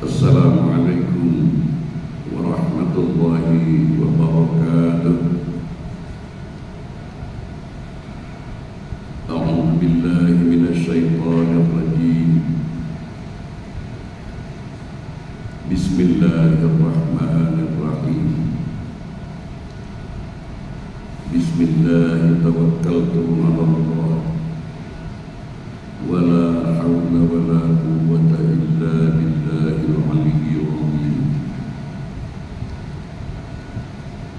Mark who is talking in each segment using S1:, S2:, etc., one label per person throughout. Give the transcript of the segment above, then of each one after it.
S1: Assalamualaikum warahmatullahi wabarakatuh. A'udzu billahi minasy syaithanir rajim. Bismillahirrahmanirrahim. Bismillah tawakkaltu 'ala Allah. Wala haula wala quwwata illa billahil aliyyil azim.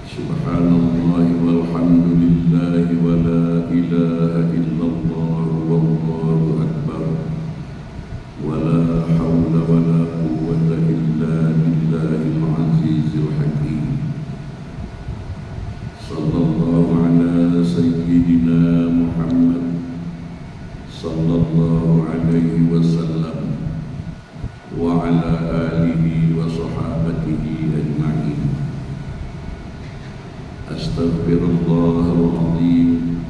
S1: Subhanallah walhamdulillah wala ilaha illallah wallahu akbar. Wala haula wala quwwata illa billahil azizil hakim. Sallallahu ala sayyidina Muhammad sallallahu alaihi wasallam wa ala alihi wa sahabatihi ajma'in. Astaghfirullahal azim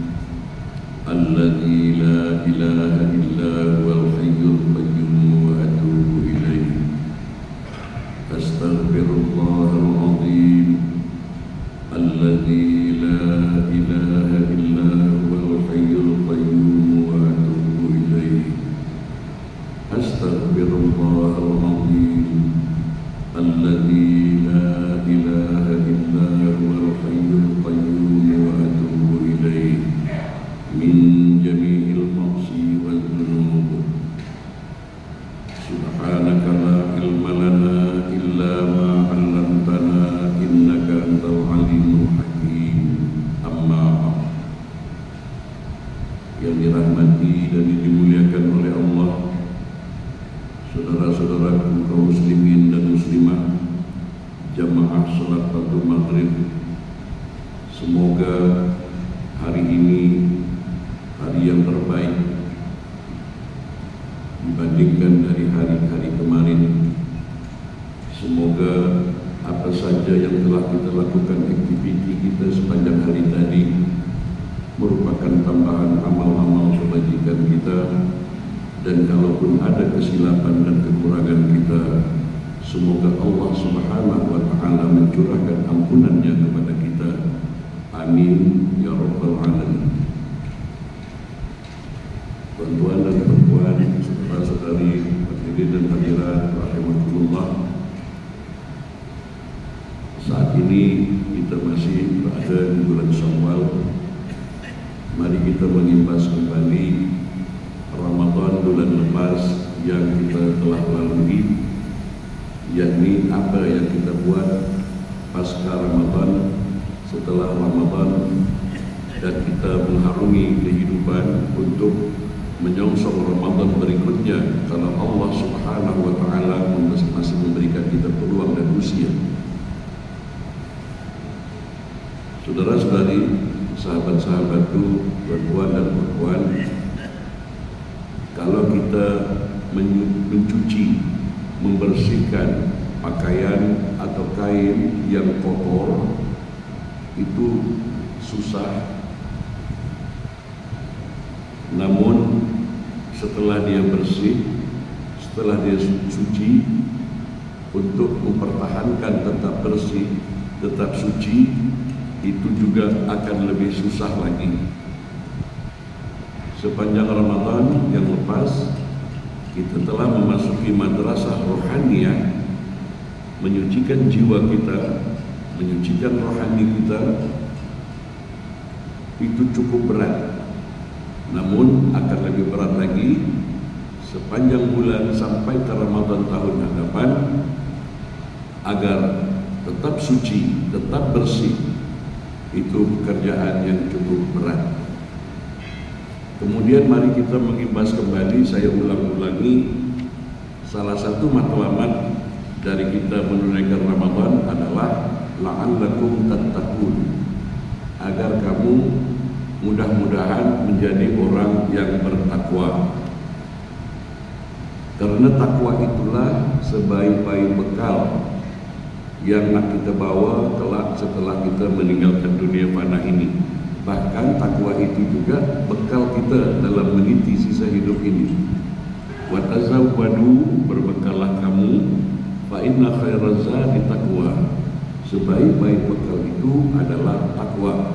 S1: alladzi la ilaha illa huwal hayyul qayyum wa atubu ilaihi. Astaghfirullahal azim alladzi la ilaha illa huwal hayyul qayyum wa atubu ilaihi. Astaghfirullahal azim alladzi la ilaha illa huwal hayyul qayyum wa atubu ilaihi min jami'il ma'si wal dhunub. Subhanaka la ilma lana illa ma 'allamtana innaka antal alimul hakim. Amma ba'd. Yang dirahmati dan dimuliakan oleh Allah, saudara-saudaraku kaum muslimin dan muslimah, jamaah salat waktu maghrib, semoga hari ini hari yang terbaik dibandingkan dari hari-hari kemarin. Semoga apa saja yang telah kita lakukan, aktiviti kita sepanjang hari tadi merupakan tambahan amal-amal kebajikan kita, dan kalaupun ada kesilapan dan kekurangan kita, semoga Allah Subhanahu wa Ta'ala mencurahkan ampunannya kepada kita. Amin ya rabbal alamin. Tuan-tuan dan perempuan, saudara-saudari, hadirin dan hadirat rahimakumullah. Saat ini kita masih berada di bulan Syawal. Mari kita mengimbas kembali Ramadan bulan lepas yang kita telah lalui, yakni apa yang kita buat pasca Ramadan, setelah Ramadan, dan kita mengharungi kehidupan untuk menyongsong Ramadan berikutnya kalau Allah Subhanahu wa Ta'ala masih memberikan kita peluang dan usia. Saudara-saudari, sahabat-sahabatku, tuan-tuan dan puan, kalau kita mencuci, membersihkan pakaian atau kain yang kotor, itu susah. Namun setelah dia bersih, setelah dia suci, untuk mempertahankan tetap bersih, tetap suci, itu juga akan lebih susah lagi. Sepanjang Ramadan yang lepas, kita telah memasuki madrasah rohaniyah, menyucikan jiwa kita, menyucikan rohani kita. Itu cukup berat. Namun akan lebih berat lagi sepanjang bulan sampai ke Ramadan tahun hadapan, agar tetap suci, tetap bersih. Itu pekerjaan yang cukup berat. Kemudian mari kita mengimbas kembali, saya ulang-ulangi, salah satu matlamat dari kita menunaikan Ramadan adalah la'allakum tattaqun, agar kamu mudah-mudahan menjadi orang yang bertakwa. Karena takwa itulah sebaik-baik bekal yang nak kita bawa kelak setelah kita meninggalkan dunia fana ini. Bahkan takwa itu juga bekal kita dalam meniti sisa hidup ini. Wa tazawwadu, berbekallah kamu, fa inna khairaz zadi taqwa. Sebaik-baik bekal itu adalah takwa.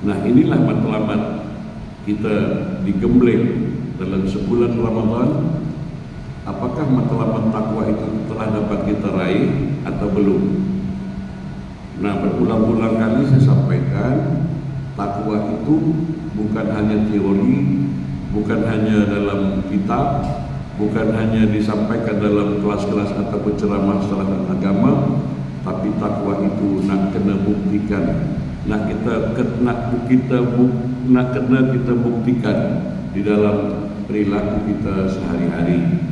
S1: Nah, inilah matlamat kita digembleng dalam sebulan Ramadan. Apakah matlamat takwa itu telah dapat kita raih atau belum? Nah, berulang-ulang kali saya sampaikan, takwa itu bukan hanya teori, bukan hanya dalam kitab, bukan hanya disampaikan dalam kelas-kelas ataupun ceramah tentang agama, tapi takwa itu nak kena buktikan, nak kena kita buktikan di dalam perilaku kita sehari-hari.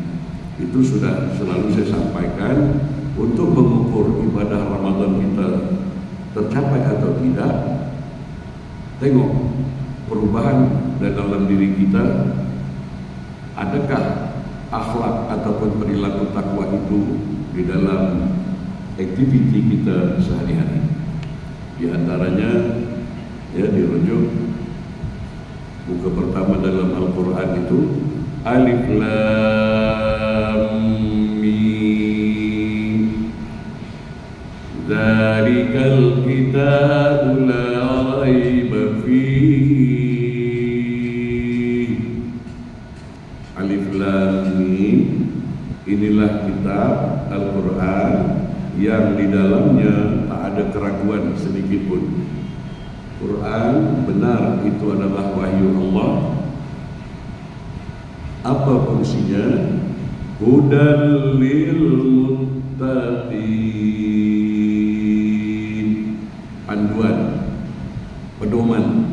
S1: Itu sudah selalu saya sampaikan. Untuk mengukur ibadah Ramadan kita tercapai atau tidak, tengok perubahan dalam diri kita. Adakah akhlak ataupun perilaku takwa itu di dalam aktiviti kita sehari-hari? Di antaranya ya dirujuk buku pertama dalam Al-Quran itu Alif Lam Mim, Dzalikal kitabu la raiba fihi. Alif Lam Mim, inilah kitab Al-Quran yang di dalamnya tak ada keraguan sedikit pun. Quran benar itu adalah wahyu Allah. Apa fungsinya? Hudal lil muttaqin, panduan, pedoman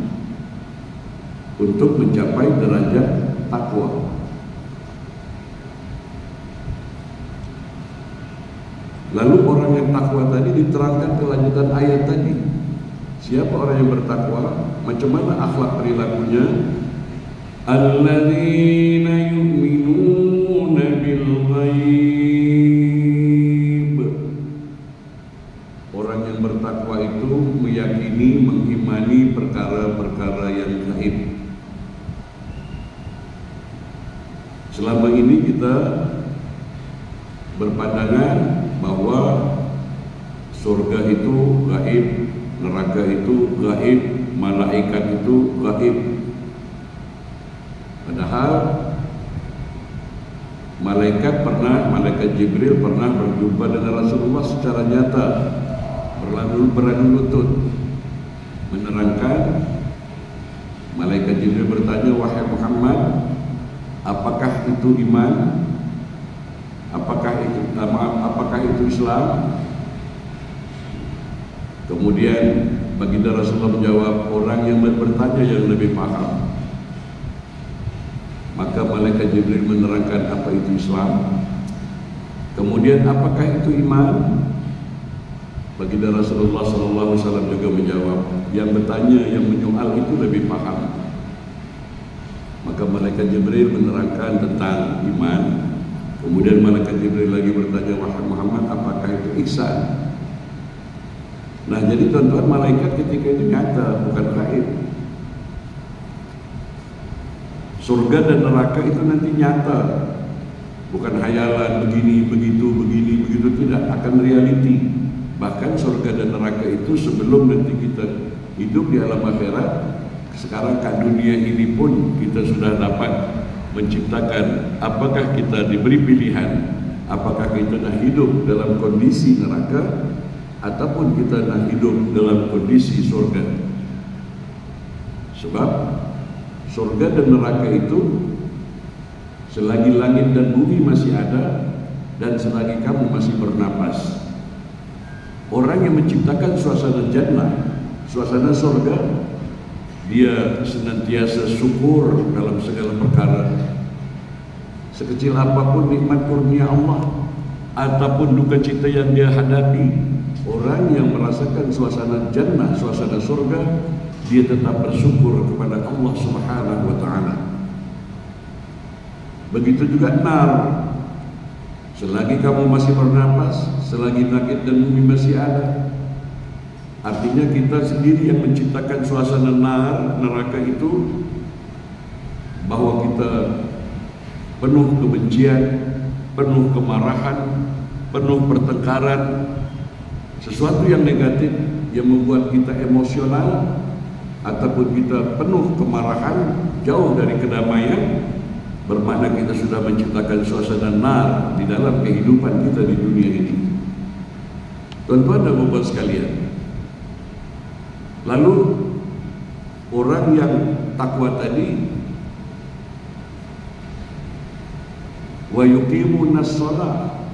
S1: untuk mencapai derajat takwa. Lalu orang yang takwa tadi diterangkan kelanjutan ayat tadi. Siapa orang yang bertakwa? Macam mana akhlak perilakunya? Alladzina yu'minuna bil ghaib. Orang yang bertakwa itu meyakini, mengimani perkara-perkara yang gaib. Selama ini kita berpandangan bahwa surga itu gaib, neraka itu gaib, malaikat itu gaib. Padahal malaikat Jibril pernah berjumpa dengan Rasulullah secara nyata, beradu lutut, menerangkan. Malaikat Jibril bertanya, wahai Muhammad, apakah itu iman? Apakah itu Islam? Kemudian baginda Rasulullah menjawab, orang yang bertanya yang lebih paham. Maka malaikat Jibril menerangkan apa itu Islam. Kemudian apakah itu iman? Baginda Rasulullah SAW juga menjawab, yang bertanya, yang menyoal itu lebih paham. Maka malaikat Jibril menerangkan tentang iman. Kemudian malaikat Jibril lagi bertanya, wahai Muhammad, apakah itu ihsan? Nah, jadi tuan-tuan, malaikat ketika itu nyata, bukan gaib. Surga dan neraka itu nanti nyata, bukan hayalan begini, begitu, tidak, akan reality. Bahkan surga dan neraka itu sebelum nanti kita hidup di alam akhirat, sekarang kat dunia ini pun kita sudah dapat menciptakan. Apakah kita diberi pilihan, apakah kita nak hidup dalam kondisi neraka ataupun kita nak hidup dalam kondisi surga. Sebab surga dan neraka itu selagi langit dan bumi masih ada dan selagi kamu masih bernapas. Orang yang menciptakan suasana jannah, suasana surga, dia senantiasa syukur dalam segala perkara. Sekecil apapun nikmat kurnia Allah ataupun duka cita yang dia hadapi, orang yang merasakan suasana jannah, suasana surga, dia tetap bersyukur kepada Allah Subhanahu wa ta'ala. Begitu juga nar. Selagi kamu masih bernapas, selagi langit dan bumi masih ada, artinya kita sendiri yang menciptakan suasana neraka itu, bahwa kita penuh kebencian, penuh kemarahan, penuh pertengkaran, sesuatu yang negatif yang membuat kita emosional ataupun kita penuh kemarahan, jauh dari kedamaian, bermakna kita sudah menciptakan suasana nar di dalam kehidupan kita di dunia ini. Tuan-tuan dan puan sekalian, lalu orang yang takwa tadi wa yuqimun as-shalah,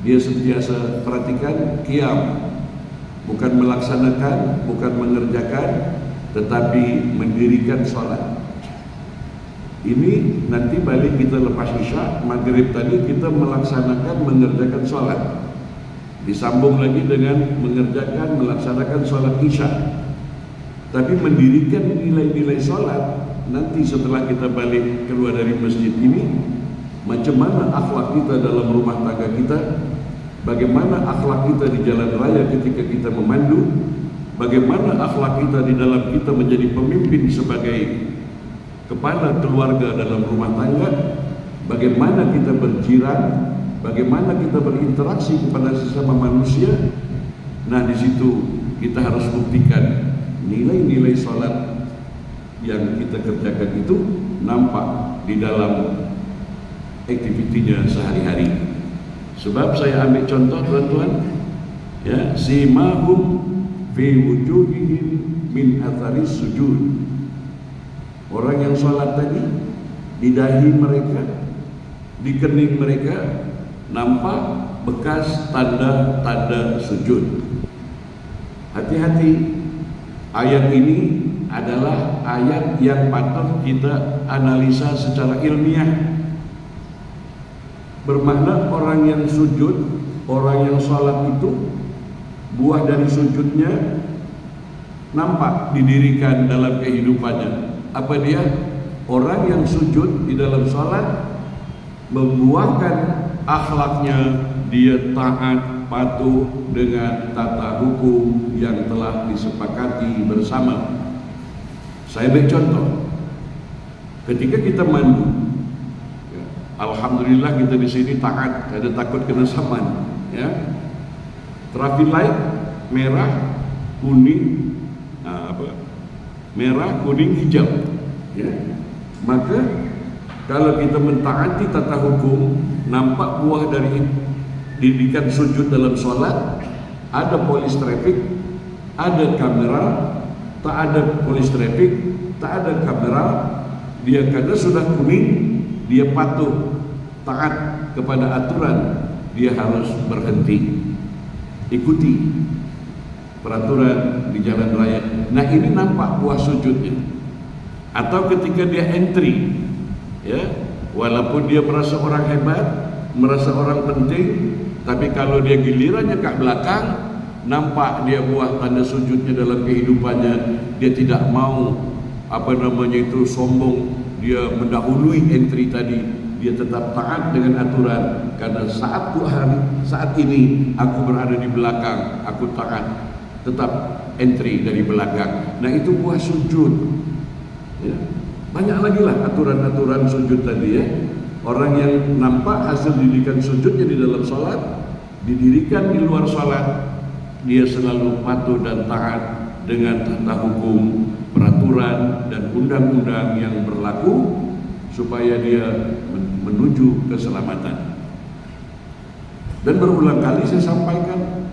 S1: dia sentiasa perhatikan qiyam, bukan melaksanakan, bukan mengerjakan, tetapi mendirikan salat. Ini nanti balik kita lepas isya, maghrib tadi kita melaksanakan, mengerjakan salat, disambung lagi dengan mengerjakan, melaksanakan salat isya. Tapi mendirikan nilai-nilai salat nanti setelah kita balik keluar dari masjid ini, macam mana akhlak kita dalam rumah tangga kita, bagaimana akhlak kita di jalan raya ketika kita memandu, bagaimana akhlak kita di dalam kita menjadi pemimpin sebagai kepala keluarga dalam rumah tangga, bagaimana kita berjiran, bagaimana kita berinteraksi kepada sesama manusia. Nah, di situ kita harus buktikan nilai-nilai salat yang kita kerjakan itu nampak di dalam aktivitinya sehari-hari. Sebab saya ambil contoh tuan-tuan, ya, simahum fi wujuhihim min atharis sujud. Orang yang salat tadi, di dahi mereka, di kening mereka nampak bekas tanda-tanda sujud. Hati-hati, ayat ini adalah ayat yang patut kita analisa secara ilmiah. Bermakna orang yang sujud, orang yang salat itu, buah dari sujudnya nampak didirikan dalam kehidupannya. Apa dia? Orang yang sujud di dalam salat membuahkan akhlaknya, dia taat, patuh dengan tata hukum yang telah disepakati bersama. Saya beri contoh. Ketika kita mandu, alhamdulillah kita di sini taat, ada takut kena saman, ya. Traffic light merah, kuning, merah, kuning, hijau, ya. Maka kalau kita mentaati tata hukum, nampak buah dari didikan sujud dalam solat. Ada polis trafik, ada kamera. Tak ada polis trafik, tak ada kamera. Dia karena sudah kuning, dia patuh, taat kepada aturan, dia harus berhenti, ikuti peraturan di jalan raya. Nah, ini nampak buah sujudnya. Atau ketika dia entry, ya, walaupun dia merasa orang hebat, merasa orang penting, tapi kalau dia gilirannya ke belakang, nampak dia buah tanda sujudnya dalam kehidupannya. Dia tidak mau sombong, dia mendahului entry tadi. Dia tetap taat dengan aturan, karena saat ini aku berada di belakang, aku taat, tetap entry dari belakang. Nah, itu buah sujud, ya. Banyak lagi lah aturan-aturan sujud tadi, ya. Orang yang nampak hasil didikan sujudnya di dalam salat, didirikan di luar salat, dia selalu patuh dan taat dengan tata hukum, peraturan dan undang-undang yang berlaku, supaya dia menuju keselamatan. Dan berulang kali saya sampaikan,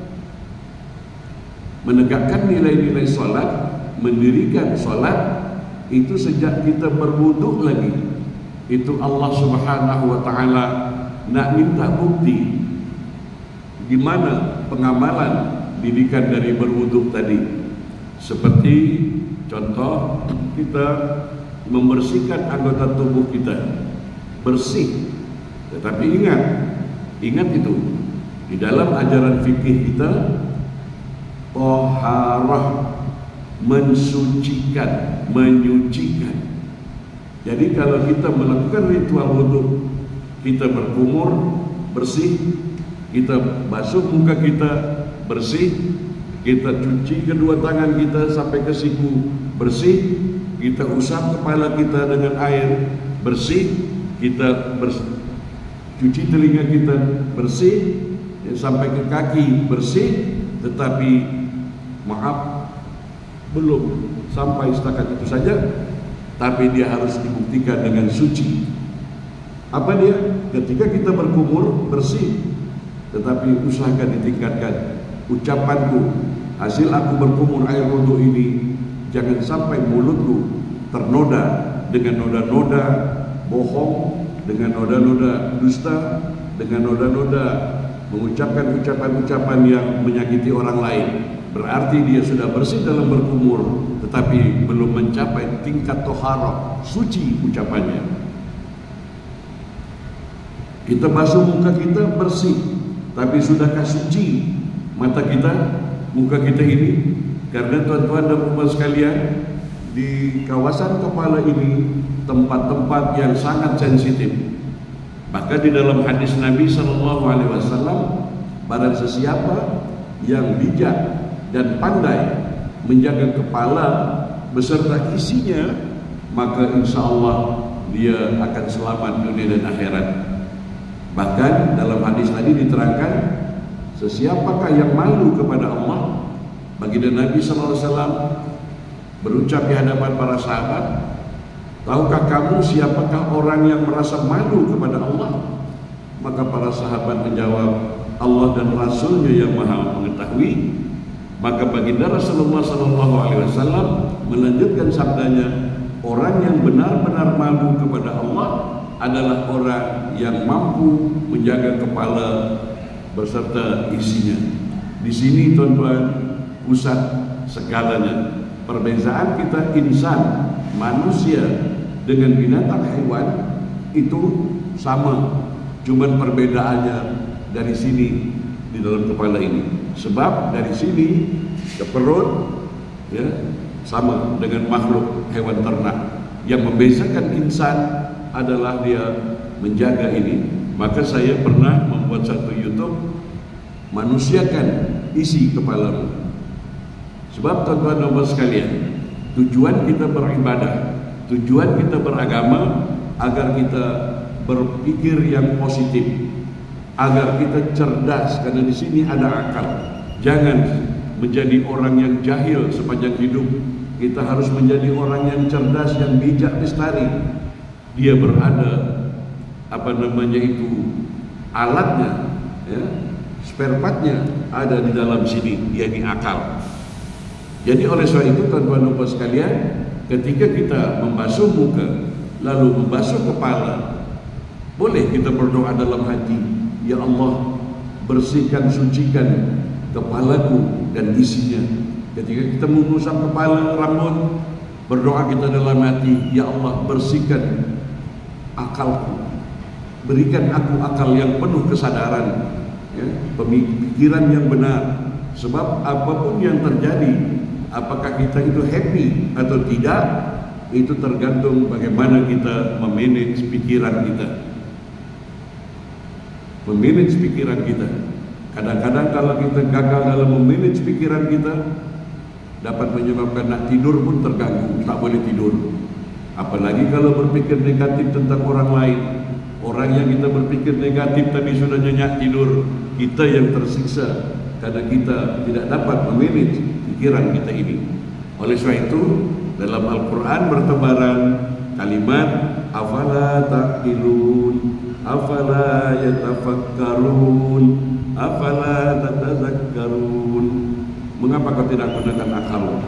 S1: menegakkan nilai-nilai salat, mendirikan salat itu sejak kita berwuduk lagi. Itu Allah Subhanahu wa taala nak minta bukti di mana pengamalan didikan dari berwuduk tadi. Seperti contoh, kita membersihkan anggota tubuh kita bersih. Tetapi ingat itu di dalam ajaran fikih kita, taharah, mensucikan, menyucikan. Jadi kalau kita melakukan ritual wudhu, kita berkumur bersih, kita basuh muka kita bersih, kita cuci kedua tangan kita sampai ke siku bersih, kita usap kepala kita dengan air bersih, kita cuci telinga kita bersih, ya, sampai ke kaki bersih, tetapi maaf belum sampai setakat itu saja, tapi dia harus dibuktikan dengan suci. Apa dia? Ketika kita berkumur bersih, tetapi usahakan ditingkatkan ucapanku, hasil aku berkumur air wudhu ini, jangan sampai mulutku ternoda dengan noda-noda bohong, dengan noda-noda dusta, dengan noda-noda mengucapkan ucapan-ucapan yang menyakiti orang lain. Berarti dia sudah bersih dalam berkumur, tetapi belum mencapai tingkat toharah, suci ucapannya. Kita basuh muka kita bersih, tapi sudahkah suci mata kita, muka kita ini? Karena tuan-tuan dan puan sekalian, di kawasan kepala ini tempat-tempat yang sangat sensitif. Bahkan di dalam hadis Nabi SAW, barang sesiapa yang bijak dan pandai menjaga kepala beserta isinya, maka insya Allah dia akan selamat dunia dan akhirat. Bahkan dalam hadis tadi diterangkan, sesiapakah yang malu kepada Allah? Baginda Nabi SAW berucap di hadapan para sahabat, tahukah kamu siapakah orang yang merasa malu kepada Allah? Maka para sahabat menjawab, Allah dan Rasulnya yang maha mengetahui. Maka baginda Rasulullah SAW melanjutkan sabdanya, orang yang benar-benar malu kepada Allah adalah orang yang mampu menjaga kepala beserta isinya. Di sini tuan-tuan pusat segalanya. Perbezaan kita insan, manusia dengan binatang hewan itu sama, cuman perbedaannya dari sini di dalam kepala ini. Sebab dari sini ke perut, ya, sama dengan makhluk hewan ternak. Yang membedakan insan adalah dia menjaga ini. Maka saya pernah membuat satu YouTube, manusiakan isi kepalamu. Sebab tuan-tuan dan puan sekalian, tujuan kita beribadah, tujuan kita beragama agar kita berpikir yang positif, agar kita cerdas, karena di sini ada akal. Jangan menjadi orang yang jahil sepanjang hidup. Kita harus menjadi orang yang cerdas, yang bijak lestari. Dia berada alatnya, ya, spare partnya ada di dalam sini, yakni akal. Jadi oleh sebab itu tuan-tuan dan puan sekalian, ketika kita membasuh muka lalu membasuh kepala, boleh kita berdoa dalam hati, ya Allah, bersihkan, sucikan kepalaku dan isinya. Ketika kita mengusap kepala, rambut, berdoa kita dalam hati, ya Allah, bersihkan akalku, berikan aku akal yang penuh kesadaran, ya, pemikiran yang benar. Sebab apapun yang terjadi, apakah kita itu happy atau tidak, itu tergantung bagaimana kita memanage pikiran kita. Memanage pikiran kita. Kadang-kadang kalau kita gagal dalam memanage pikiran kita, dapat menyebabkan nak tidur pun terganggu, tak boleh tidur. Apalagi kalau berpikir negatif tentang orang lain. Orang yang kita berpikir negatif tapi sudah nyenyak tidur, kita yang tersiksa karena kita tidak dapat memanage pikiran kita ini. Oleh sebab itu dalam Al-Quran bertebaran kalimat afala taqilun, afala yatafakkarun, afala tatazakkarun. Mengapa kau tidak gunakan akal?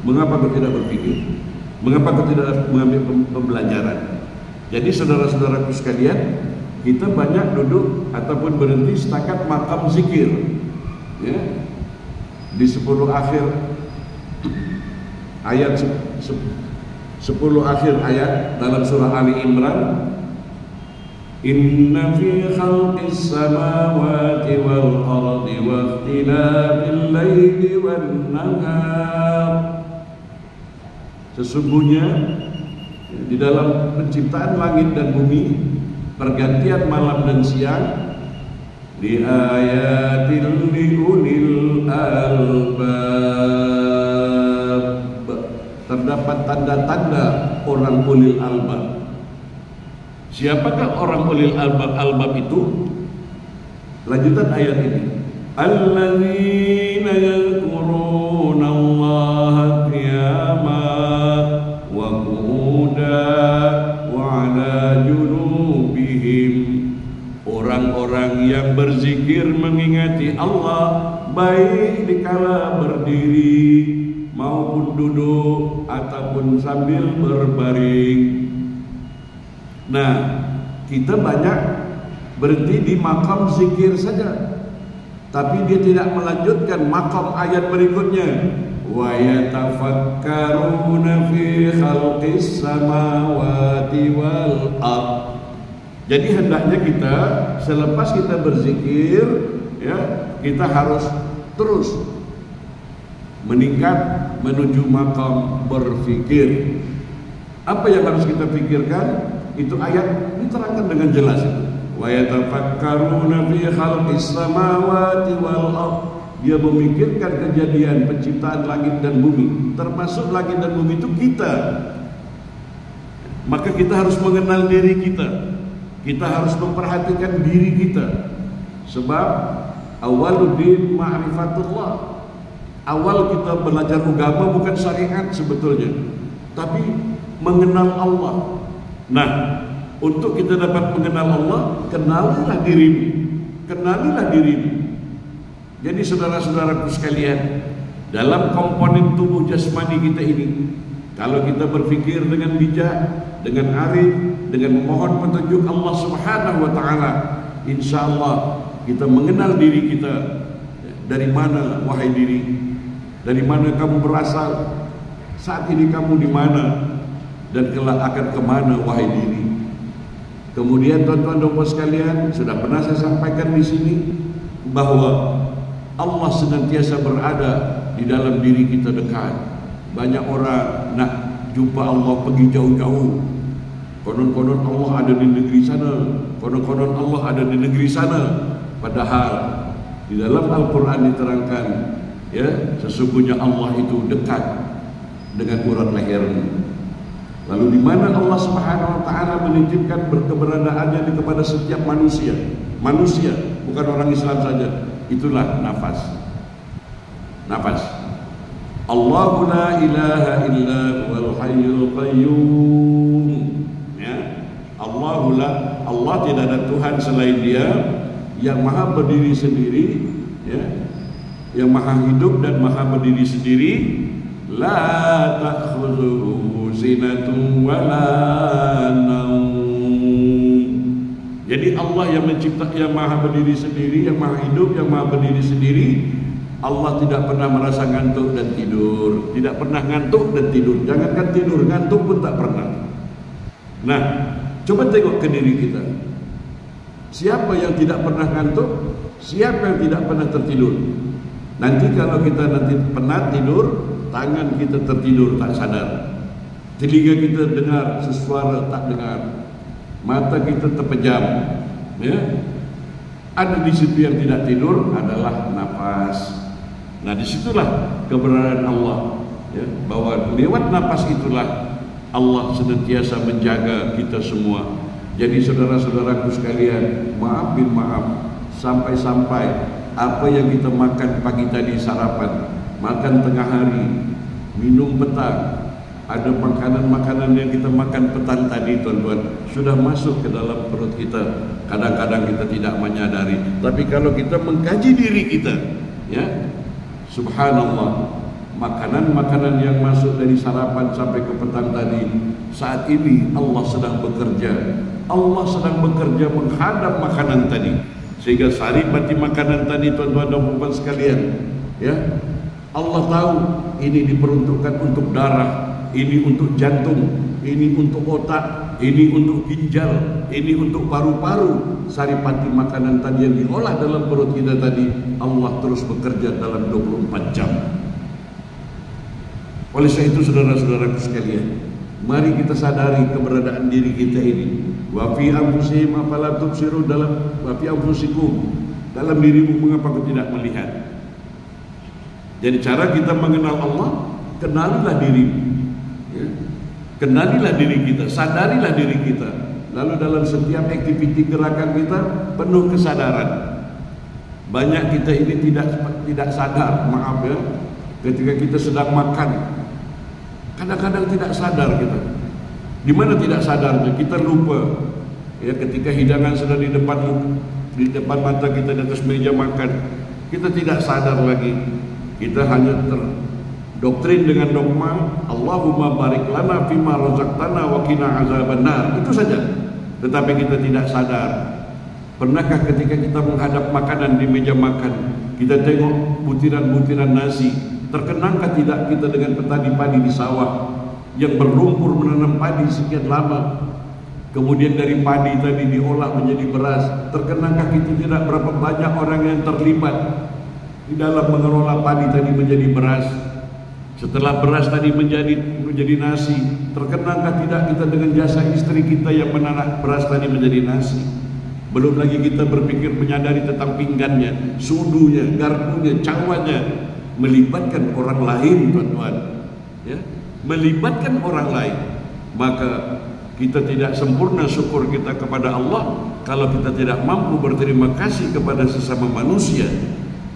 S1: Mengapa kau tidak berpikir? Mengapa kau tidak mengambil pembelajaran? Jadi saudara-saudaraku sekalian, kita banyak duduk ataupun berhenti setakat makam zikir, ya. Di 10 akhir ayat 10 akhir ayat dalam surah Ali Imran, inna fi khalqis samawati wal ardi wa ikhtilafil laili wan nahar, sesungguhnya di dalam penciptaan langit dan bumi, pergantian malam dan siang, li ayatil liulil albab, terdapat tanda-tanda orang ulil albab. Siapakah orang ulil albab itu? Lanjutan ayat ini. Alladzina yadhkuruna Allaha qiyaman wa qu'udan wa 'ala junubihim. Orang-orang yang berzikir mengingati Allah baik dikala berdiri maupun duduk ataupun sambil berbaring. Nah, kita banyak berhenti di makam zikir saja, tapi dia tidak melanjutkan makam ayat berikutnya. Wa yatafakkaruna fi khalqis samawati wal ardh. Jadi hendaknya kita selepas kita berzikir, ya, kita harus terus meningkat menuju makam berfikir. Apa yang harus kita pikirkan? Itu ayat diterangkan dengan jelas. Wa yatafakkaruna fi khalqis samawati wal ardh. Dia memikirkan kejadian penciptaan langit dan bumi, termasuk langit dan bumi itu kita. Maka kita harus mengenal diri kita. Kita harus memperhatikan diri kita. Sebab awaluddin ma'rifatullah. Awal kita belajar agama bukan syariat sebetulnya, tapi mengenal Allah. Nah, untuk kita dapat mengenal Allah, kenalilah dirimu. Kenalilah dirimu. Jadi saudara-saudaraku sekalian, dalam komponen tubuh jasmani kita ini, kalau kita berpikir dengan bijak, dengan arif, dengan memohon petunjuk Allah Subhanahu wa taala, insyaallah kita mengenal diri kita. Dari mana wahai diri? Dari mana kamu berasal? Saat ini kamu di mana? Dan kelak akan kemana wahai diri? Kemudian tuan-tuan dan puan sekalian, sudah pernah saya sampaikan di sini bahwa Allah senantiasa berada di dalam diri kita dekat. Banyak orang nak jumpa Allah pergi jauh-jauh. Konon-konon Allah ada di negeri sana, konon-konon Allah ada di negeri sana. Padahal di dalam Al-Quran diterangkan, ya, sesungguhnya Allah itu dekat dengan urat lehermu. Lalu di mana Allah Subhanahu wa taala menitipkan keberadaannya kepada setiap manusia. Manusia, bukan orang Islam saja. Itulah nafas. Nafas. Allahu la ilaha illa huwal hayyul qayyum. Ya. Allah tidak ada Tuhan selain Dia yang maha berdiri sendiri, ya. Yang maha hidup dan maha berdiri sendiri. La ta'khudhuhu sinatun wa la naum. Jadi Allah yang mencipta, yang maha berdiri sendiri, yang maha hidup, yang maha berdiri sendiri. Allah tidak pernah merasa ngantuk dan tidur. Tidak pernah ngantuk dan tidur. Jangankan tidur, ngantuk pun tak pernah. Nah, coba tengok ke diri kita. Siapa yang tidak pernah ngantuk? Siapa yang tidak pernah tertidur? Nanti kalau kita nanti penat tidur, tangan kita tertidur tak sadar, telinga kita dengar sesuara tak dengar, mata kita terpejam, ya. Ada di situ yang tidak tidur adalah nafas. Nah, disitulah keberadaan Allah, ya, bahwa lewat nafas itulah Allah senantiasa menjaga kita semua. Jadi saudara-saudaraku sekalian, maaf bin maaf, sampai-sampai apa yang kita makan pagi tadi sarapan, makan tengah hari, minum petang, ada makanan-makanan yang kita makan petang tadi, tuan-tuan, sudah masuk ke dalam perut kita. Kadang-kadang kita tidak menyadari. Tapi kalau kita mengkaji diri kita, ya, subhanallah, makanan-makanan yang masuk dari sarapan sampai ke petang tadi, saat ini Allah sedang bekerja. Allah sedang bekerja menghadap makanan tadi, sehingga saripati makanan tadi, tuan-tuan dan puan sekalian, ya, Allah tahu ini diperuntukkan untuk darah, ini untuk jantung, ini untuk otak, ini untuk ginjal, ini untuk paru-paru. Saripati makanan tadi yang diolah dalam perut kita tadi, Allah terus bekerja dalam 24 jam. Oleh sebab itu saudara-saudaraku sekalian, mari kita sadari keberadaan diri kita ini. Wa fi anfusihim afala tubsirun, dalam wa fi anfusikum, dalam dirimu mengapa kau tidak melihat? Jadi cara kita mengenal Allah, kenalilah dirimu, ya. Kenalilah diri kita, sadarilah diri kita. Lalu dalam setiap aktiviti gerakan kita penuh kesadaran. Banyak kita ini tidak sadar, maaf ya, ketika kita sedang makan, kadang-kadang tidak sadar kita. Di mana tidak sadarnya? Kita lupa. Ya, ketika hidangan sudah di depan mata kita di atas meja makan, kita tidak sadar lagi. Kita hanya terdoktrin dengan dogma Allahumma barik lana fima razaqtana wa qina azabannar. Itu saja. Tetapi kita tidak sadar. Pernahkah ketika kita menghadap makanan di meja makan, kita tengok butiran-butiran nasi, terkenangkah tidak kita dengan petani padi di sawah yang berlumpur menanam padi sekian lama, kemudian dari padi tadi diolah menjadi beras? Terkenangkah kita tidak berapa banyak orang yang terlibat di dalam mengelola padi tadi menjadi beras? Setelah beras tadi menjadi nasi, terkenangkah tidak kita dengan jasa istri kita yang menanak beras tadi menjadi nasi? Belum lagi kita berpikir menyadari tentang pinggannya, sudunya, garpunya, cawanya, melibatkan orang lain, tuan-tuan. Ya, melibatkan orang lain. Maka kita tidak sempurna syukur kita kepada Allah kalau kita tidak mampu berterima kasih kepada sesama manusia.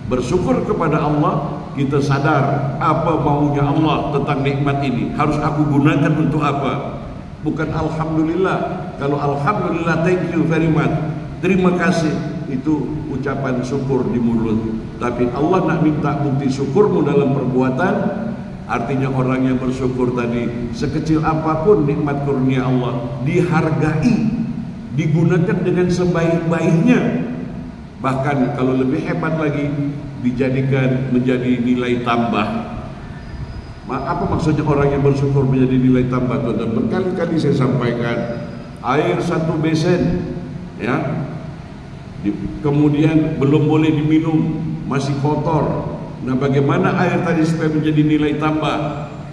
S1: Bersyukur kepada Allah, kita sadar apa maunya Allah tentang nikmat ini, harus aku gunakan untuk apa. Bukan alhamdulillah. Kalau alhamdulillah, thank you very much, terima kasih, itu ucapan syukur di mulut. Tapi Allah nak minta bukti syukurmu dalam perbuatan. Artinya orang yang bersyukur tadi, sekecil apapun nikmat karunia Allah, dihargai, digunakan dengan sebaik-baiknya. Bahkan kalau lebih hebat lagi, dijadikan menjadi nilai tambah. Apa maksudnya orang yang bersyukur menjadi nilai tambah? Dan berkali-kali saya sampaikan, air satu besen, ya, kemudian belum boleh diminum, masih kotor. Nah, bagaimana air tadi supaya menjadi nilai tambah?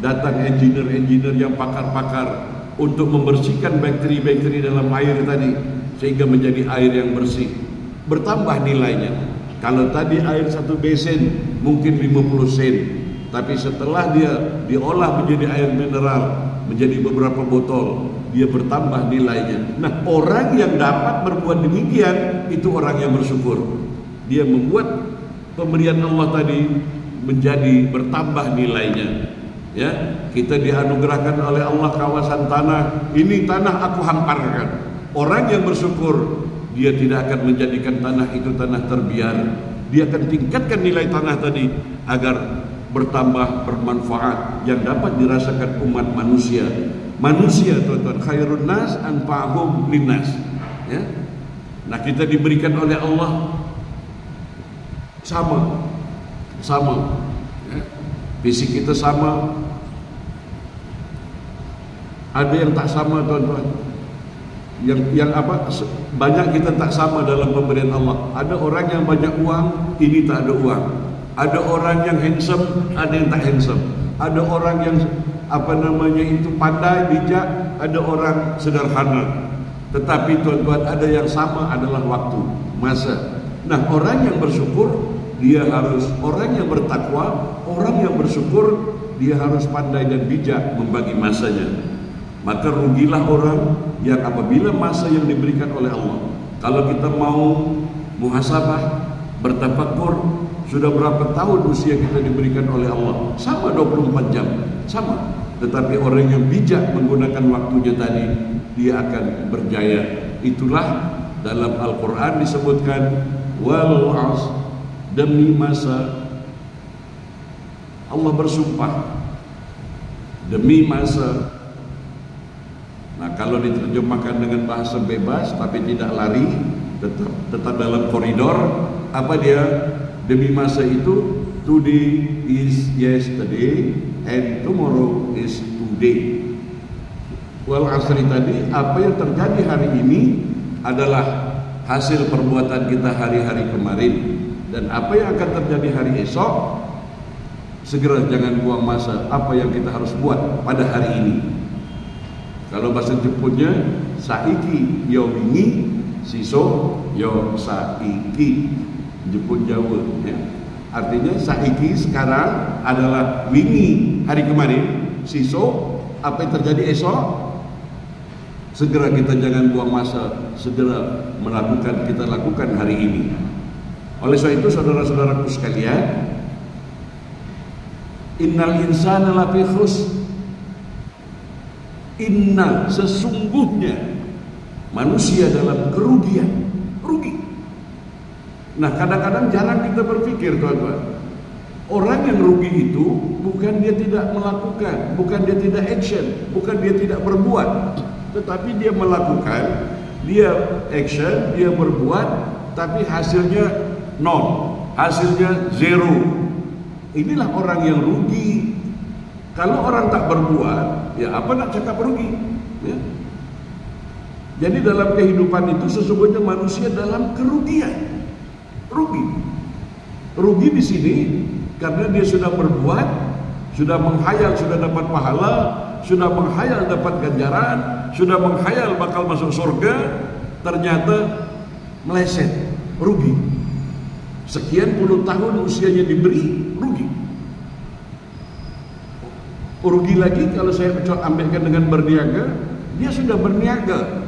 S1: Datang engineer yang pakar-pakar untuk membersihkan bakteri-bakteri dalam air tadi sehingga menjadi air yang bersih, bertambah nilainya. Kalau tadi air satu besen mungkin 50 sen, tapi setelah dia diolah menjadi air mineral, menjadi beberapa botol, dia bertambah nilainya. Nah, orang yang dapat berbuat demikian, itu orang yang bersyukur. Dia membuat pemberian Allah tadi menjadi bertambah nilainya. Ya, kita dianugerahkan oleh Allah kawasan tanah, ini tanah aku hamparkan. Orang yang bersyukur, dia tidak akan menjadikan tanah itu tanah terbiar. Dia akan tingkatkan nilai tanah tadi agar bertambah bermanfaat yang dapat dirasakan umat manusia. Manusia, tuan-tuan, khairun nas anfa'uhum linnas. Ya. Nah, kita diberikan oleh Allah sama. Ya. Fisik kita sama. Ada yang tak sama, tuan-tuan. Yang apa? Banyak kita tak sama dalam pemberian Allah. Ada orang yang banyak uang, ini tak ada uang. Ada orang yang handsome, ada yang tak handsome. Ada orang yang itu pandai, bijak, ada orang sederhana. Tetapi tuan-tuan, ada yang sama adalah waktu, masa. Nah, orang yang bersyukur, dia harus, orang yang bertakwa, orang yang bersyukur, dia harus pandai dan bijak membagi masanya. Maka rugilah orang yang apabila masa yang diberikan oleh Allah, kalau kita mau muhasabah, bertafakkur, sudah berapa tahun usia kita diberikan oleh Allah? Sama 24 jam, sama. Tetapi orang yang bijak menggunakan waktunya tadi, dia akan berjaya. Itulah dalam Al-Quran disebutkan, wal as, demi masa. Allah bersumpah demi masa. Nah, kalau diterjemahkan dengan bahasa bebas tapi tidak lari, tetap dalam koridor, apa dia? Demi masa itu, today is yesterday and tomorrow is today. Wal asri tadi, apa yang terjadi hari ini adalah hasil perbuatan kita hari-hari kemarin, dan apa yang akan terjadi hari esok, segera jangan buang masa apa yang kita harus buat pada hari ini. Kalau bahasa Jepunnya, saiki yo wingi, siso yo saiki. Jepun Jawa, ya. Artinya saiki sekarang adalah wingi hari kemarin, siso apa yang terjadi esok. Segera kita jangan buang masa, segera kita lakukan hari ini. Oleh sebab itu saudara-saudaraku sekalian, innal insana lafi khusr. Inna, sesungguhnya manusia dalam kerugian, rugi. Nah, kadang-kadang jarang kita berpikir, tuan-tuan. Orang yang rugi itu bukan dia tidak melakukan, bukan dia tidak action, bukan dia tidak berbuat, tetapi dia melakukan, dia action, dia berbuat, tapi hasilnya nol, hasilnya zero. Inilah orang yang rugi. Kalau orang tak berbuat, ya apa nak cakap rugi? Ya. Jadi dalam kehidupan itu sesungguhnya manusia dalam kerugian, rugi. Rugi di sini karena dia sudah berbuat, sudah menghayal sudah dapat pahala, sudah menghayal dapat ganjaran, sudah menghayal bakal masuk surga, ternyata meleset, rugi. Sekian puluh tahun usianya diberi, rugi. Rugi lagi kalau saya ambilkan dengan berniaga, dia sudah berniaga,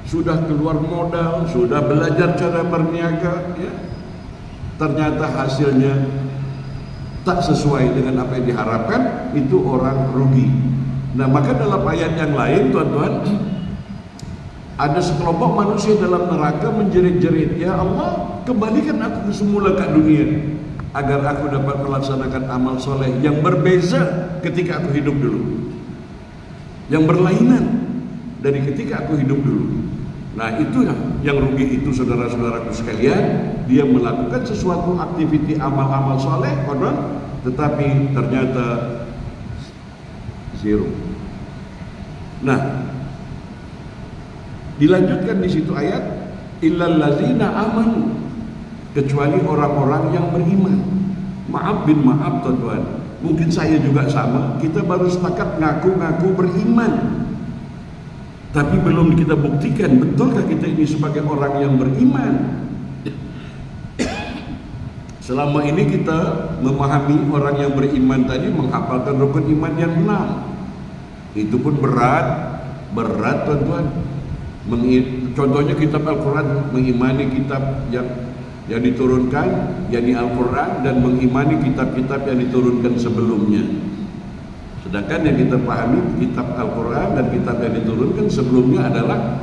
S1: sudah keluar modal, sudah belajar cara berniaga, ya. Ternyata hasilnya tak sesuai dengan apa yang diharapkan, itu orang rugi. Nah, maka dalam ayat yang lain, tuan-tuan, ada sekelompok manusia dalam neraka menjerit-jerit, ya Allah, kembalikan aku ke semula ke dunia, agar aku dapat melaksanakan amal soleh yang berbeza ketika aku hidup dulu, yang berlainan dari ketika aku hidup dulu. Nah, itu yang rugi itu, saudara-saudaraku sekalian. Dia melakukan sesuatu aktiviti amal-amal soleh, konon, tetapi ternyata zero. Nah, dilanjutkan di situ ayat, illal ladzina amanu, kecuali orang-orang yang beriman. Maaf bin maaf, tuan-tuan, mungkin saya juga sama, kita baru setakat ngaku-ngaku beriman, tapi belum kita buktikan betulkah kita ini sebagai orang yang beriman. Selama ini kita memahami orang yang beriman tadi menghafalkan rukun iman yang 6. Itu pun berat tuan-tuan. Contohnya kitab Al-Quran, mengimani kitab yang diturunkan, yakni Al-Quran, dan mengimani kitab-kitab yang diturunkan sebelumnya. Sedangkan yang kita pahami kitab Al-Quran dan kitab yang diturunkan sebelumnya adalah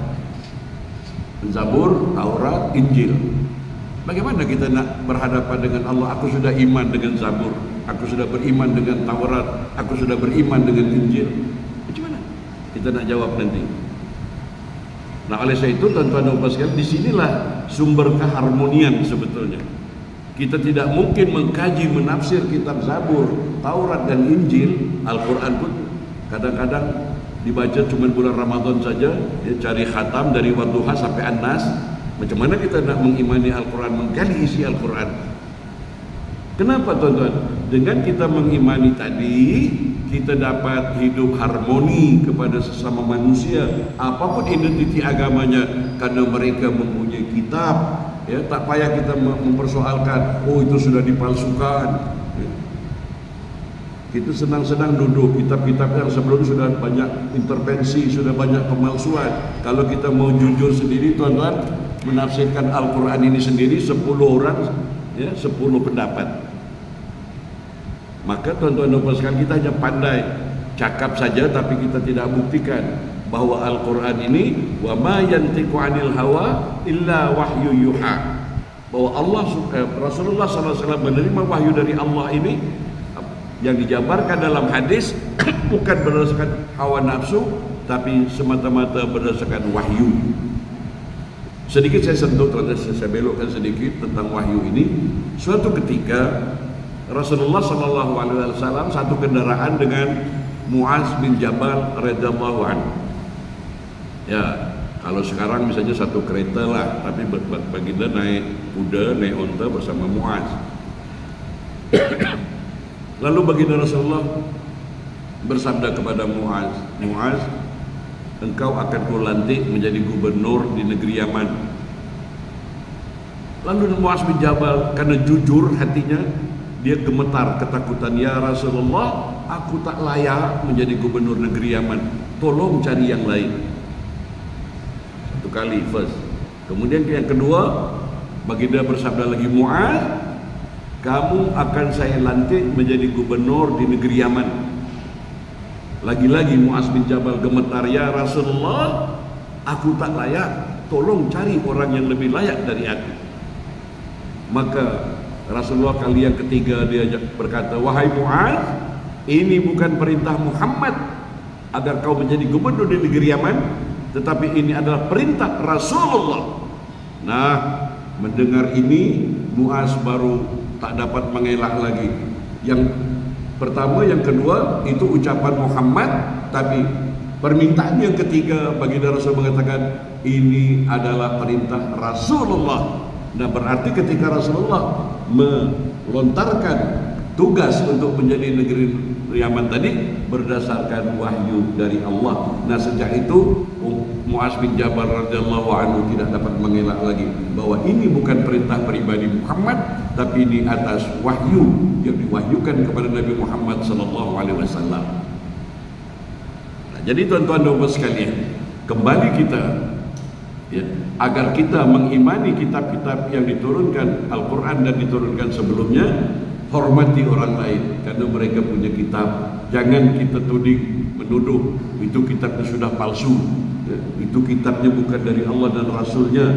S1: Zabur, Taurat, Injil. Bagaimana kita nak berhadapan dengan Allah? Aku sudah iman dengan Zabur, aku sudah beriman dengan Taurat, aku sudah beriman dengan Injil. Bagaimana kita nak jawab nanti? Nah, oleh sebab itu, tuan-tuan dan puan sekalian, disinilah sumber keharmonian sebetulnya. Kita tidak mungkin mengkaji, menafsir kitab Zabur, Taurat dan Injil. Al-Quran pun kadang-kadang dibaca cuma bulan Ramadan saja, ya, cari khatam dari Wadduha sampai An-Nas. Macam mana kita nak mengimani Al-Quran, menggali isi Al-Quran? Kenapa, tuan-tuan? Dengan kita mengimani tadi, kita dapat hidup harmoni kepada sesama manusia, apapun identiti agamanya, karena mereka mempunyai kitab. Ya, tak payah kita mempersoalkan, oh itu sudah dipalsukan. Ya. Kita senang-senang duduk, kitab-kitab yang sebelum sudah banyak intervensi, sudah banyak pemalsuan. Kalau kita mau jujur sendiri, tuan-tuan, menafsirkan Al-Quran ini sendiri 10 orang, ya, 10 pendapat. Maka tuan-tuan dan puan sekalian, kita hanya pandai cakap saja, tapi kita tidak buktikan bahwa Al-Quran ini wa ma yantiqu 'anil hawa illa wahyu yuha, bahwa Rasulullah SAW menerima wahyu dari Allah ini yang dijabarkan dalam hadis bukan berdasarkan hawa nafsu, tapi semata-mata berdasarkan wahyu. Sedikit saya sentuh, saya belokkan sedikit tentang wahyu ini. Suatu ketika Rasulullah SAW satu kendaraan dengan Muaz bin Jabal radhiyallahu anhu. Ya, kalau sekarang misalnya satu kereta lah, tapi baginda naik kuda, naik onta bersama Muaz. Lalu baginda Rasulullah bersabda kepada Muaz, Muaz, engkau akan kulantik menjadi gubernur di negeri Yaman. Lalu Muaz bin Jabal karena jujur hatinya, dia gemetar ketakutan, ya Rasulullah, aku tak layak menjadi gubernur negeri Yaman, tolong cari yang lain. Itu kali first. Kemudian yang kedua, baginda bersabda lagi, Mu'adz, kamu akan saya lantik menjadi gubernur di negeri Yaman. Lagi-lagi Mu'adz bin Jabal gemetar, ya Rasulullah, aku tak layak, tolong cari orang yang lebih layak dari aku. Maka Rasulullah kali yang ketiga dia berkata, wahai Mu'adz, ini bukan perintah Muhammad agar kau menjadi gubernur di negeri Yaman, tetapi ini adalah perintah Rasulullah. Nah, mendengar ini Mu'adz baru tak dapat mengelak lagi. Yang pertama, yang kedua itu ucapan Muhammad, tapi permintaan yang ketiga baginda Rasul mengatakan ini adalah perintah Rasulullah. Nah, berarti ketika Rasulullah melontarkan tugas untuk menjadi negeri Yaman tadi berdasarkan wahyu dari Allah. Nah, sejak itu Mu'adz bin Jabal radhiyallahu anhu tidak dapat mengelak lagi bahwa ini bukan perintah pribadi Muhammad, tapi ini atas wahyu yang diwahyukan kepada Nabi Muhammad sallallahu alaihi wasallam. Nah, jadi tuan-tuan dan puan sekalian, kembali kita ya, agar kita mengimani kitab-kitab yang diturunkan Al-Quran dan diturunkan sebelumnya, hormati orang lain karena mereka punya kitab. Jangan kita tuding, menuduh itu kitabnya sudah palsu ya, itu kitabnya bukan dari Allah dan Rasulnya.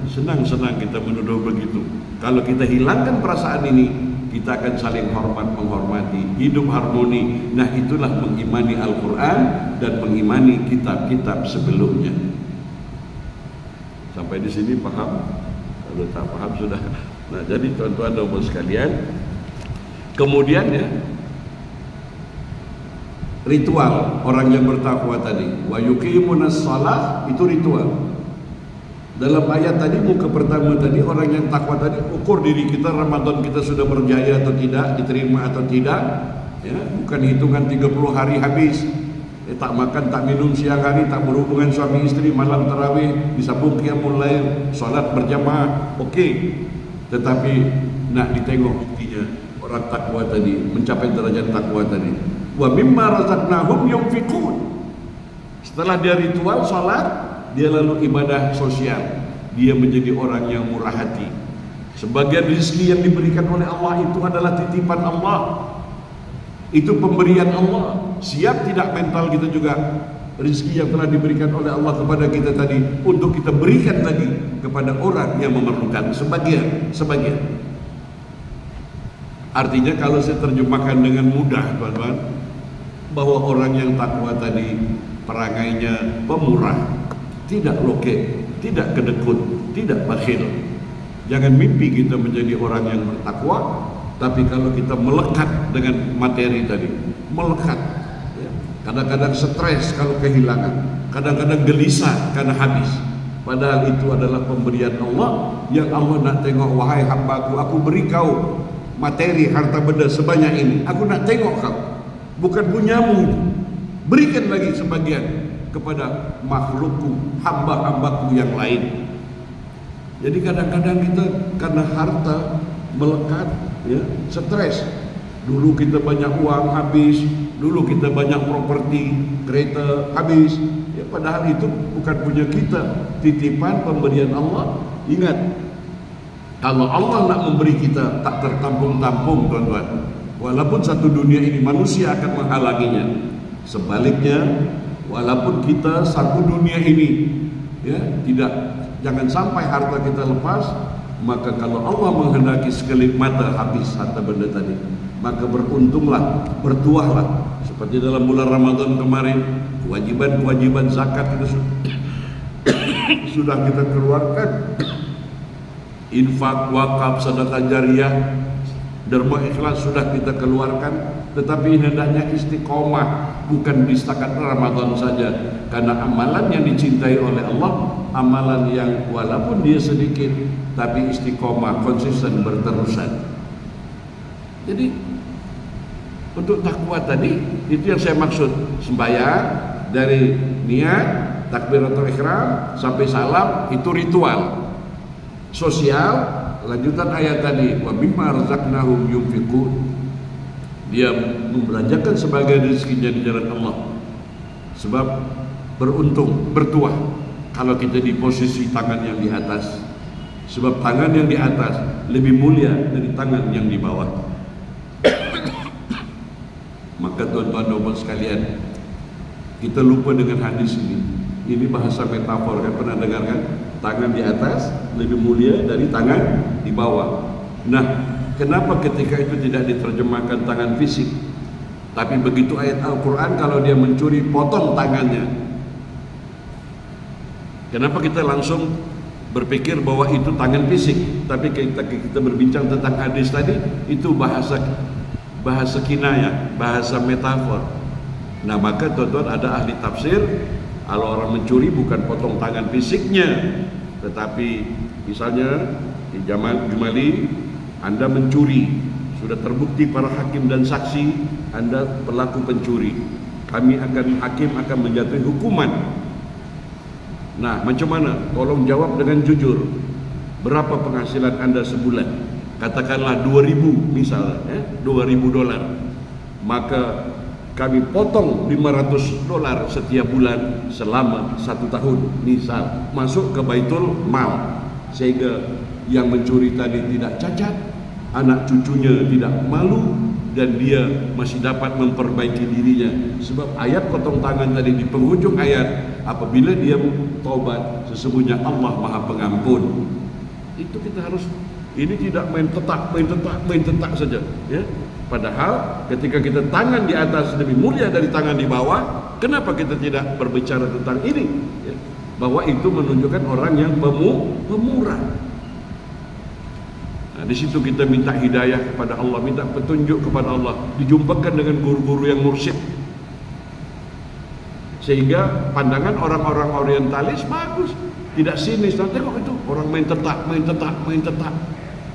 S1: Senang-senang kita menuduh begitu. Kalau kita hilangkan perasaan ini, kita akan saling hormat menghormati, hidup harmoni. Nah, itulah mengimani Al-Quran dan mengimani kitab-kitab sebelumnya. Sampai di sini paham? Kalau tak paham sudah. Nah, jadi tuan-tuan dan puan sekalian, kemudian ya, ritual orang yang bertakwa tadi, wa yuqimunas shalah, itu ritual. Dalam ayat tadi, muka pertama tadi, orang yang takwa tadi ukur diri kita, Ramadan kita sudah berjaya atau tidak, diterima atau tidak ya, bukan hitungan 30 hari habis. Tak makan, tak minum siang hari, tak berhubungan suami istri, malam tarawih, disambung qiyamul lail, salat berjamaah, okey. Tetapi nak ditengok buktinya orang takwa tadi, mencapai derajat takwa tadi. Wa mimma razaqnahum yunfiqun. Setelah dia ritual salat, dia lalu ibadah sosial. Dia menjadi orang yang murah hati. Sebagian rezeki yang diberikan oleh Allah itu adalah titipan Allah. Itu pemberian Allah. Siap tidak mental kita juga rezeki yang telah diberikan oleh Allah kepada kita tadi untuk kita berikan lagi kepada orang yang memerlukan, sebagian. Artinya kalau saya terjemahkan dengan mudah, tuan-tuan, bahwa orang yang takwa tadi perangainya pemurah, tidak loket, tidak kedekut, tidak bakhil. Jangan mimpi kita menjadi orang yang bertakwa, tapi kalau kita melekat dengan materi tadi, melekat ya. Kadang-kadang stres kalau kehilangan, kadang-kadang gelisah karena habis. Padahal itu adalah pemberian Allah yang Allah nak tengok, wahai hambaku, aku beri kau materi harta benda sebanyak ini, aku nak tengok kau, bukan punyamu, berikan lagi sebagian kepada makhlukku, hamba-hambaku yang lain. Jadi kadang-kadang kita karena harta melekat ya, stres. Dulu kita banyak uang habis, dulu kita banyak properti, kereta habis ya, padahal itu bukan punya kita, titipan pemberian Allah. Ingat, kalau Allah nak memberi kita tak tertampung-tampung, tuan-tuan. Walaupun satu dunia ini manusia akan menghalanginya, sebaliknya walaupun kita satu dunia ini ya, jangan sampai harta kita lepas. Maka kalau Allah menghendaki sekelip mata habis harta benda tadi, maka beruntunglah, bertuahlah. Seperti dalam bulan Ramadan kemarin, kewajiban zakat itu sudah kita keluarkan. Infak, wakaf, sedekah jariyah, derma ikhlas sudah kita keluarkan. Tetapi hendaknya istiqomah, bukan di setakat Ramadan saja. Karena amalan yang dicintai oleh Allah, amalan yang walaupun dia sedikit, tapi istiqomah, konsisten, berterusan. Jadi untuk takwa tadi, itu yang saya maksud. Sembahyang dari niat, takbiratul ihram sampai salam, itu ritual. Sosial, lanjutan ayat tadi, wa mimma razaqnahum yunfiqun. Dia membelanjakan sebagai rezekinya di jalan Allah. Sebab beruntung, bertuah. kalau kita di posisi tangan yang di atas, sebab tangan yang di atas lebih mulia dari tangan yang di bawah. Maka tuan-tuan dan puan sekalian, kita lupa dengan hadis ini. Ini bahasa metafor, kan pernah dengar kan? Tangan di atas lebih mulia dari tangan di bawah. Nah, kenapa ketika itu tidak diterjemahkan tangan fisik, tapi begitu ayat Al-Quran kalau dia mencuri potong tangannya? Kenapa kita langsung berpikir bahwa itu tangan fisik? Tapi kita berbincang tentang hadis tadi, itu bahasa kinayah, bahasa metafor. Nah, maka tuan-tuan, ada ahli tafsir, kalau orang mencuri bukan potong tangan fisiknya, tetapi misalnya di zaman Jumali, Anda mencuri, sudah terbukti para hakim dan saksi Anda pelaku pencuri, hakim akan menjatuhi hukuman. Nah, macam mana? Tolong jawab dengan jujur. Berapa penghasilan Anda sebulan? Katakanlah 2.000 misalnya, $2.000. Maka kami potong $500 setiap bulan selama 1 tahun, misal, masuk ke Baitul Mal, sehingga yang mencuri tadi tidak cacat, anak cucunya tidak malu, dan dia masih dapat memperbaiki dirinya. Sebab ayat potong tangan tadi di penghujung ayat, apabila dia taubat, sesungguhnya Allah Maha Pengampun. Itu kita harus, ini tidak main tetak saja, ya. Padahal ketika kita tangan di atas lebih mulia dari tangan di bawah, kenapa kita tidak berbicara tentang ini, ya? Bahwa itu menunjukkan orang yang pemurah. Nah, di situ kita minta hidayah kepada Allah, minta petunjuk kepada Allah, dijumpakan dengan guru-guru yang mursyid, sehingga pandangan orang-orang orientalis bagus, tidak sinis. Nah, tengok itu orang main tetak.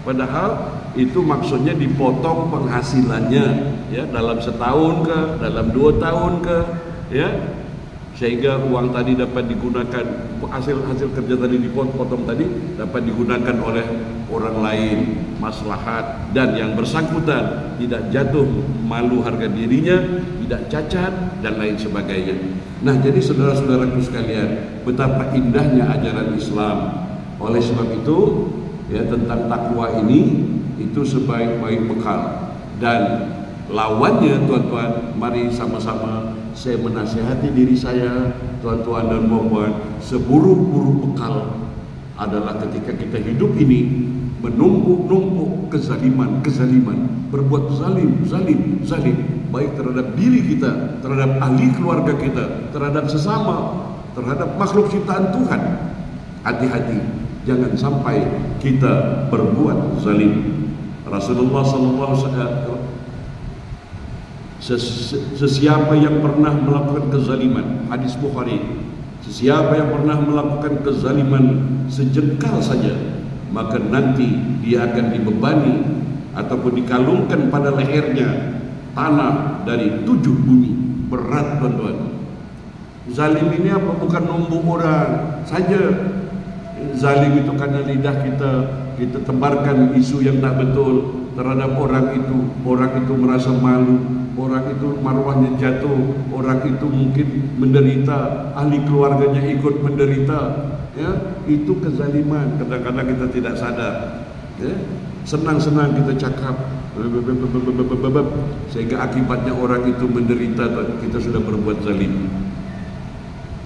S1: Padahal itu maksudnya dipotong penghasilannya, ya, dalam setahun ke, dalam 2 tahun ke, ya, sehingga uang tadi dapat digunakan, hasil kerja tadi dipotong tadi dapat digunakan oleh orang lain, maslahat, dan yang bersangkutan tidak jatuh malu harga dirinya, tidak cacat, dan lain sebagainya. Nah, jadi saudara-saudaraku sekalian, betapa indahnya ajaran Islam. Oleh sebab itu, ya, tentang takwa ini, itu sebaik-baik bekal. Dan lawannya, tuan-tuan, mari sama-sama saya menasihati diri saya, tuan-tuan dan puan-puan, seburuk-buruk bekal adalah ketika kita hidup ini menumpuk-numpuk kezaliman, berbuat zalim, baik terhadap diri kita, terhadap ahli keluarga kita, terhadap sesama, terhadap makhluk ciptaan Tuhan. Hati-hati, jangan sampai kita berbuat zalim. Rasulullah SAW, sesiapa yang pernah melakukan kezaliman, hadis Bukhari, sesiapa yang pernah melakukan kezaliman sejengkal saja, maka nanti dia akan dibebani ataupun dikalungkan pada lehernya tanah dari 7 bumi. Berat, tuan-tuan. Zalim ini apa? Bukan numbuk orang saja. Zalim itu karena lidah kita tebarkan isu yang tak betul terhadap orang itu merasa malu, orang itu marwahnya jatuh, orang itu mungkin menderita, ahli keluarganya ikut menderita, ya, itu kezaliman. Kadang-kadang kita tidak sadar, ya, senang-senang kita cakap, sehingga akibatnya orang itu menderita, kita sudah berbuat zalim.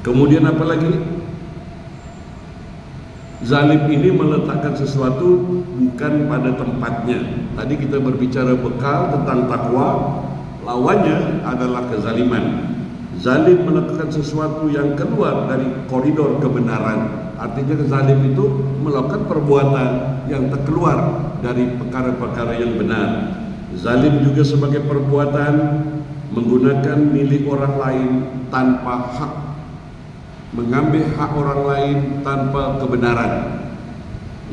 S1: Kemudian apa lagi? Zalim ini meletakkan sesuatu bukan pada tempatnya. Tadi kita berbicara bekal tentang takwa, lawannya adalah kezaliman. Zalim melakukan sesuatu yang keluar dari koridor kebenaran. Artinya zalim itu melakukan perbuatan yang terkeluar dari perkara-perkara yang benar. Zalim juga sebagai perbuatan menggunakan milik orang lain tanpa hak, mengambil hak orang lain tanpa kebenaran,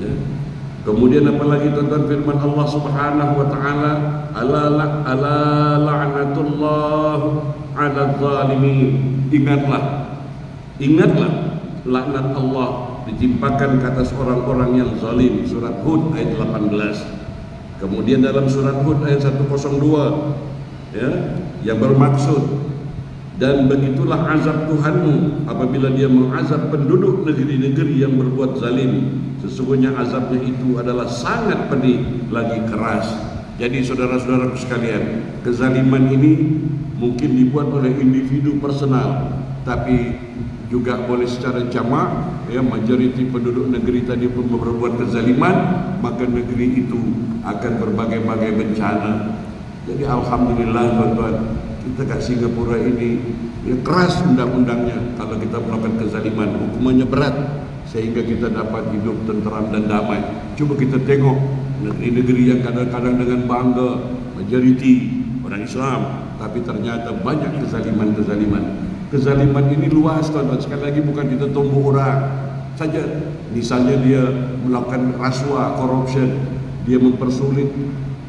S1: ya. Kemudian apalagi, tuan-tuan, firman Allah Subhanahu wa taala, ala la'natullah 'alal zalimin. Ingatlah laknat Allah ditimpakan ke atas orang-orang yang zalim. Surat Hud ayat 18. Kemudian dalam surat Hud ayat 102, ya, yang bermaksud Dan begitulah azab Tuhanmu apabila dia mengazab penduduk negeri-negeri yang berbuat zalim. Sesungguhnya azabnya itu adalah sangat pedih lagi keras. Jadi saudara-saudaraku sekalian, kezaliman ini mungkin dibuat oleh individu personal, tapi juga boleh secara jamak. Ya, majoriti penduduk negeri tadi pun berbuat kezaliman, maka negeri itu akan berbagai-bagai bencana. Jadi alhamdulillah tuan-tuan, kita kat Singapura ini ya keras undang-undangnya. Kalau kita melakukan kezaliman, hukumannya berat, sehingga kita dapat hidup tenteram dan damai. Cuba kita tengok negeri-negeri yang kadang-kadang dengan bangga majoriti orang Islam, tapi ternyata banyak kezaliman-kezaliman. Kezaliman ini luas tuan-tuan. Sekali lagi bukan kita tumbuk orang saja. Misalnya dia melakukan rasuah, corruption, dia mempersulit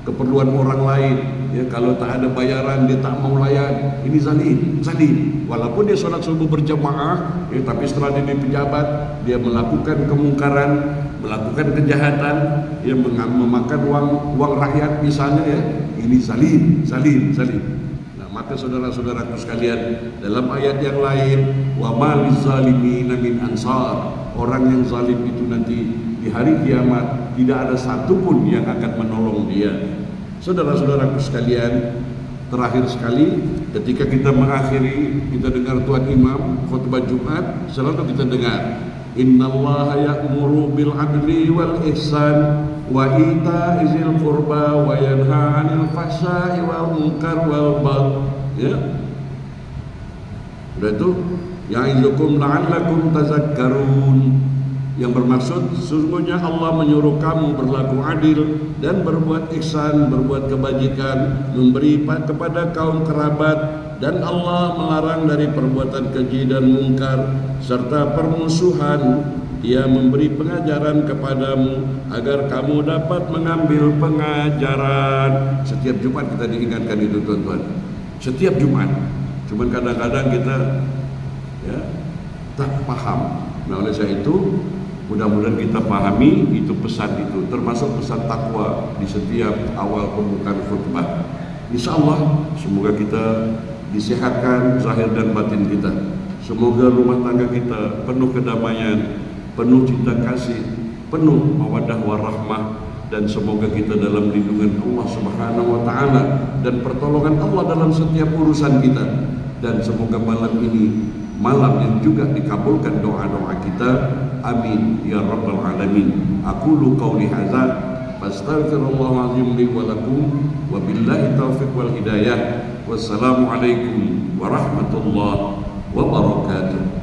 S1: keperluan orang lain. Ya, kalau tak ada bayaran dia tak mau layan. Ini zalim. Walaupun dia solat subuh berjamaah, ya, tapi setelah dia pejabat, dia melakukan kemungkaran, melakukan kejahatan, ya, memakan uang rakyat misalnya, ya. Ini zalim. Nah, maka saudara-saudaraku sekalian, dalam ayat yang lain, wa maliz zalimina min ansar. Orang yang zalim itu nanti di hari kiamat tidak ada satupun yang akan menolong dia. Saudara-saudaraku sekalian, terakhir sekali ketika kita mengakhiri, kita dengar Tuan Imam khutbah Jumat, selalu kita dengar innallaha ya'muru bil adli wal ihsan wa ita'i zil qurba wa yanha 'anil fahsya'i wal munkar wal baghi. Ya. Sudah itu ya'izukum la'allakum tazakkarun. Yang bermaksud sesungguhnya Allah menyuruh kamu berlaku adil dan berbuat ihsan, berbuat kebajikan, memberi kepada kaum kerabat, dan Allah melarang dari perbuatan keji dan mungkar serta permusuhan. Dia memberi pengajaran kepadamu agar kamu dapat mengambil pengajaran. Setiap Jumat kita diingatkan itu tuan-tuan. Setiap Jumat. Cuman kadang-kadang kita ya tak paham. Nah, oleh sebab itu mudah-mudahan kita pahami itu pesan itu, termasuk pesan takwa di setiap awal pembukaan khutbah. InsyaAllah semoga kita disehatkan zahir dan batin kita. Semoga rumah tangga kita penuh kedamaian, penuh cinta kasih, penuh mawaddah warahmah, dan semoga kita dalam lindungan Allah Subhanahu wa taala dan pertolongan Allah dalam setiap urusan kita. Dan semoga malam ini malam yang juga dikabulkan doa-doa kita. Amin ya rabbal alamin. Aqulu qawli hadza fastaghfirullahalazim li wa lakum wa billahi taufiq wal hidayah. Wassalamu alaikum warahmatullahi wabarakatuh.